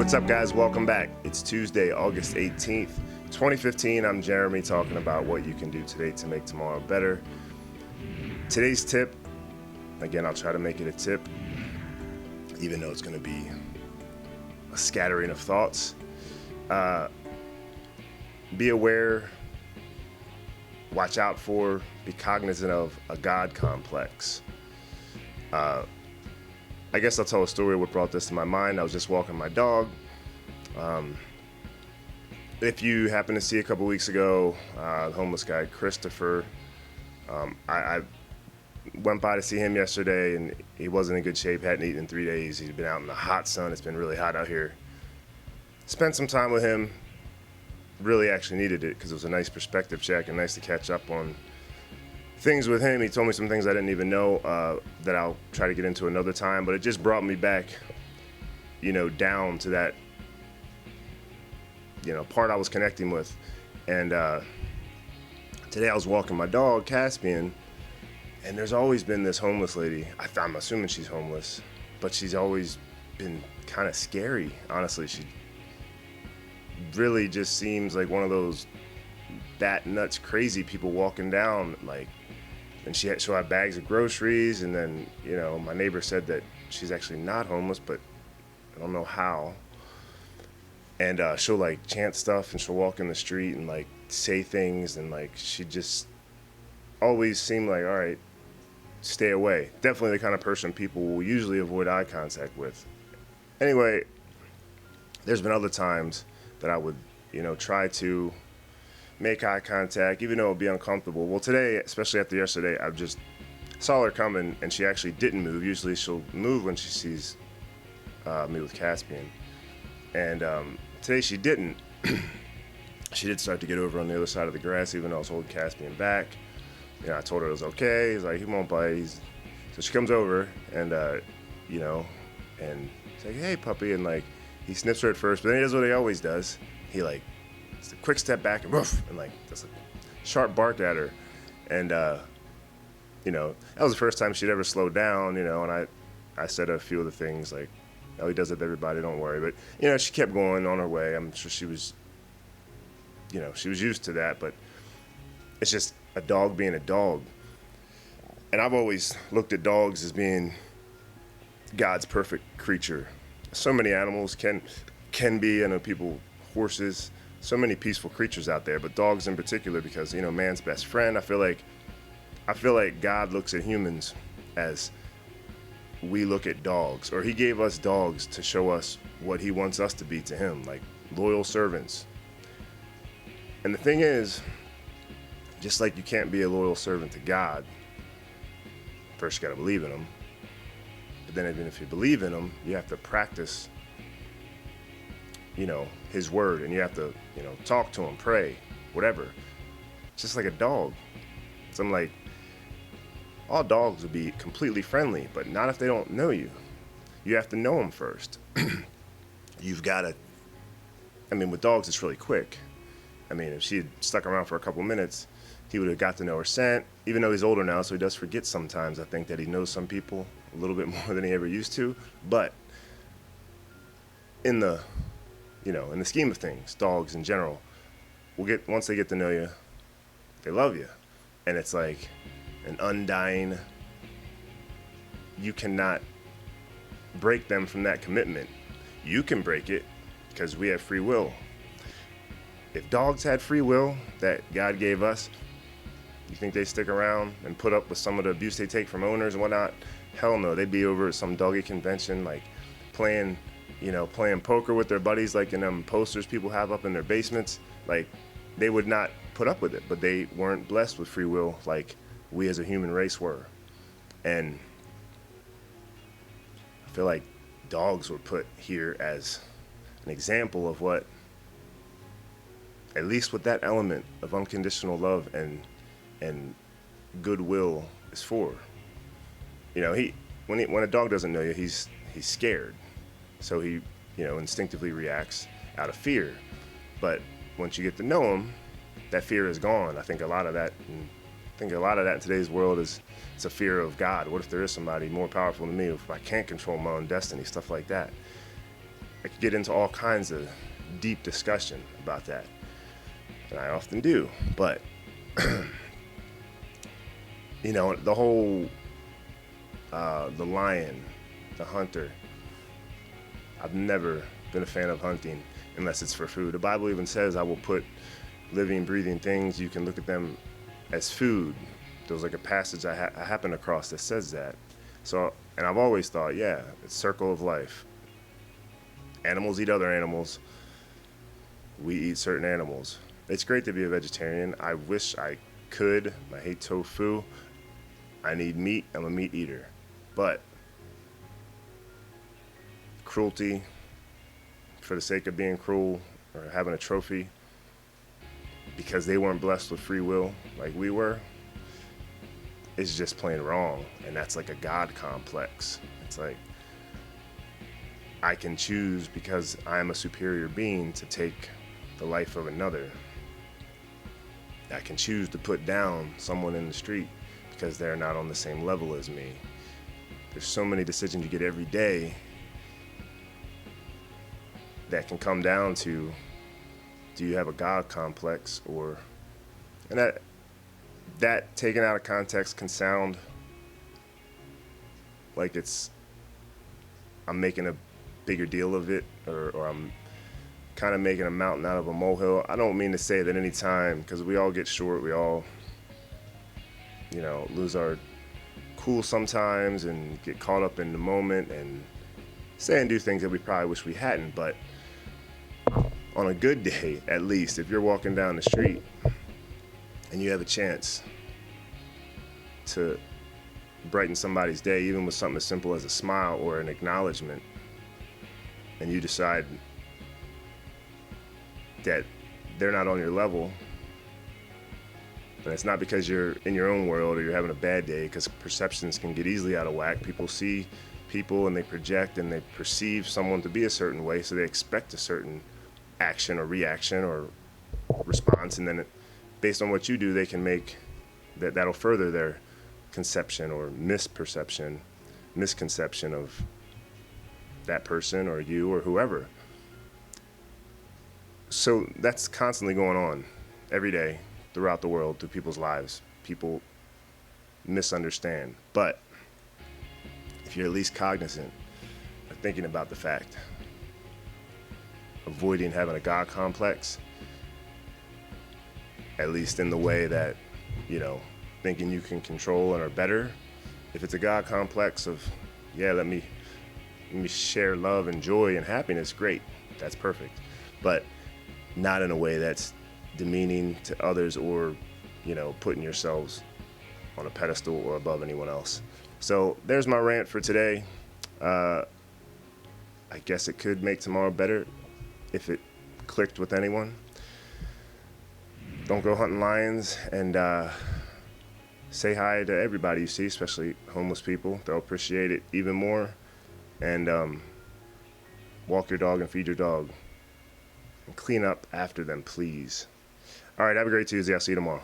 What's up, guys? Welcome back. It's Tuesday, August 18th, 2015. I'm Jeremy, talking about what you can do today to make tomorrow better. Today's tip, again, I'll try to make it a tip, even though it's going to be a scattering of thoughts. Be aware, watch out for, be cognizant of a God complex. I guess I'll tell a story of what brought this to my mind. I was just walking my dog. If you happen to see a couple weeks ago, the homeless guy, Christopher, I went by to see him yesterday, and he wasn't in good shape, hadn't eaten in 3 days. He'd been out in the hot sun. It's been really hot out here. Spent some time with him. Really actually needed it because it was a nice perspective check and nice to catch up on things with him. He told me some things I didn't even know that I'll try to get into another time, but it just brought me back, down to that, part I was connecting with. And today I was walking my dog, Caspian, and there's always been this homeless lady. I'm assuming she's homeless, but she's always been kind of scary, honestly. She really just seems like one of those bat nuts crazy people walking down, and she'll have bags of groceries, and then, my neighbor said that she's actually not homeless, but I don't know how. And she'll chant stuff, and she'll walk in the street and say things, and she just always seemed like, all right, stay away. Definitely the kind of person people will usually avoid eye contact with. Anyway, there's been other times that I would, try to make eye contact, even though it would be uncomfortable. Well, today, especially after yesterday, I just saw her coming, and she actually didn't move. Usually she'll move when she sees me with Caspian. And today she didn't. She did start to get over on the other side of the grass, even though I was holding Caspian back. I told her it was okay. He's like, he won't bite. So she comes over, and, and he's like, hey, puppy. And, he sniffs her at first, but then he does what he always does. He, it's a quick step back and woof, and does a sharp bark at her. And, that was the first time she'd ever slowed down, and I said a few of the things oh, he does it to everybody, don't worry. But, she kept going on her way. I'm sure she was, she was used to that, but it's just a dog being a dog. And I've always looked at dogs as being God's perfect creature. So many animals can be, horses, so many peaceful creatures out there, but dogs in particular, because, man's best friend. I feel like God looks at humans as we look at dogs, or he gave us dogs to show us what he wants us to be to him, loyal servants. And the thing is, just like you can't be a loyal servant to God, first you gotta believe in him. But then even if you believe in him, you have to practice, his word, and you have to, talk to him, pray, whatever. It's just like a dog. So I'm like, all dogs would be completely friendly, but not if they don't know you. You have to know them first. You've got to, with dogs, it's really quick. If she had stuck around for a couple minutes, he would have got to know her scent, even though he's older now, so he does forget sometimes. I think that he knows some people a little bit more than he ever used to. But in the, in the scheme of things, dogs in general, once they get to know you, they love you. And it's like an undying, you cannot break them from that commitment. You can break it because we have free will. If dogs had free will that God gave us, you think they stick around and put up with some of the abuse they take from owners and whatnot? Hell no, they'd be over at some doggy convention, playing poker with their buddies, in them posters people have up in their basements. They would not put up with it, but they weren't blessed with free will like we as a human race were. And I feel like dogs were put here as an example of what, at least with that element of unconditional love and goodwill, is for. When a dog doesn't know you, he's scared, so he instinctively reacts out of fear. But once you get to know him, that fear is gone. I think a lot of that in today's world is it's a fear of God. What if there is somebody more powerful than me? If I can't control my own destiny, stuff like that. I could get into all kinds of deep discussion about that, and I often do. But you know, the whole the lion, the hunter. I've never been a fan of hunting unless it's for food. The Bible even says, "I will put living, breathing things. You can look at them as food." There was like a passage I happened across that says that. So, and I've always thought, yeah, it's circle of life. Animals eat other animals. We eat certain animals. It's great to be a vegetarian. I wish I could. I hate tofu. I need meat. I'm a meat eater. But cruelty for the sake of being cruel or having a trophy because they weren't blessed with free will like we were is just plain wrong. And that's like a God complex. It's like I can choose because I am a superior being to take the life of another. I can choose to put down someone in the street because they're not on the same level as me. There's so many decisions you get every day that can come down to, do you have a God complex? Or, and that taken out of context can sound like I'm making a bigger deal of it, or I'm kind of making a mountain out of a molehill. I don't mean to say that any time, because we all get short, we all, you know, lose our cool sometimes and get caught up in the moment and say and do things that we probably wish we hadn't. But on a good day, at least, if you're walking down the street and you have a chance to brighten somebody's day, even with something as simple as a smile or an acknowledgement, and you decide that they're not on your level, and it's not because you're in your own world or you're having a bad day, because perceptions can get easily out of whack. People see people and they project and they perceive someone to be a certain way, so they expect a certain action or reaction or response, and then based on what you do, they can make that'll further their conception or misconception of that person or you or whoever. So that's constantly going on every day throughout the world, through people's lives. People misunderstand. But if you're at least cognizant of thinking about the fact, avoiding having a God complex, at least in the way that, you know, thinking you can control and are better. If it's a God complex of, yeah, let me share love and joy and happiness, great, that's perfect. But not in a way that's demeaning to others or, you know, putting yourselves on a pedestal or above anyone else. So there's my rant for today. I guess it could make tomorrow better if it clicked with anyone. Don't go hunting lions, and say hi to everybody you see, especially homeless people. They'll appreciate it even more. And walk your dog and feed your dog. And clean up after them, please. All right, have a great Tuesday. I'll see you tomorrow.